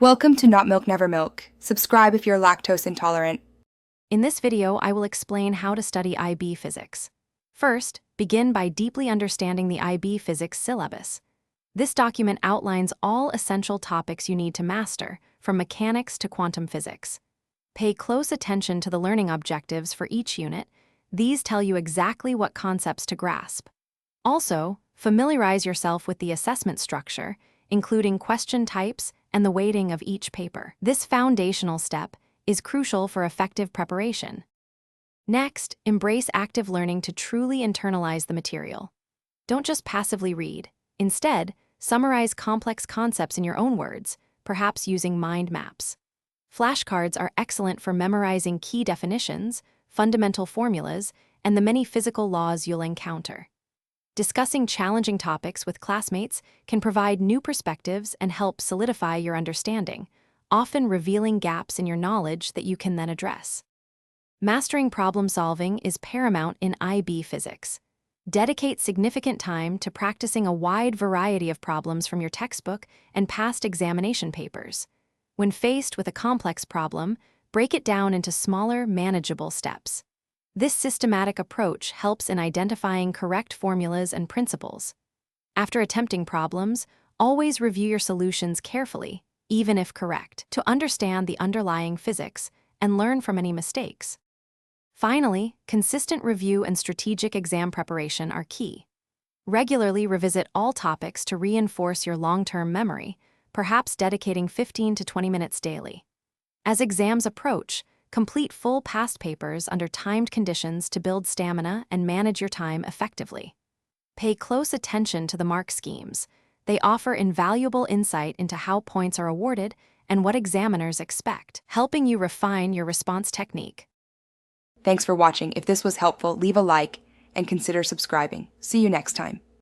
Welcome to Not Milk Never Milk. Subscribe if you're lactose intolerant. In this video, I will explain how to study IB physics. First, begin by deeply understanding the IB physics syllabus. This document outlines all essential topics you need to master, from mechanics to quantum physics. Pay close attention to the learning objectives for each unit. These tell you exactly what concepts to grasp. Also, familiarize yourself with the assessment structure, including question types and the weighting of each paper. This foundational step is crucial for effective preparation. Next, embrace active learning to truly internalize the material. Don't just passively read. Instead, summarize complex concepts in your own words, perhaps using mind maps. Flashcards are excellent for memorizing key definitions, fundamental formulas, and the many physical laws you'll encounter. Discussing challenging topics with classmates can provide new perspectives and help solidify your understanding, often revealing gaps in your knowledge that you can then address. Mastering problem solving is paramount in IB physics. Dedicate significant time to practicing a wide variety of problems from your textbook and past examination papers. When faced with a complex problem, break it down into smaller, manageable steps. This systematic approach helps in identifying correct formulas and principles. After attempting problems, always review your solutions carefully, even if correct, to understand the underlying physics and learn from any mistakes. Finally, consistent review and strategic exam preparation are key. Regularly revisit all topics to reinforce your long-term memory, perhaps dedicating 15 to 20 minutes daily. As exams approach, complete full past papers under timed conditions to build stamina and manage your time effectively. Pay close attention to the mark schemes. They offer invaluable insight into how points are awarded and what examiners expect, helping you refine your response technique. Thanks for watching. If this was helpful, leave a like and consider subscribing. See you next time.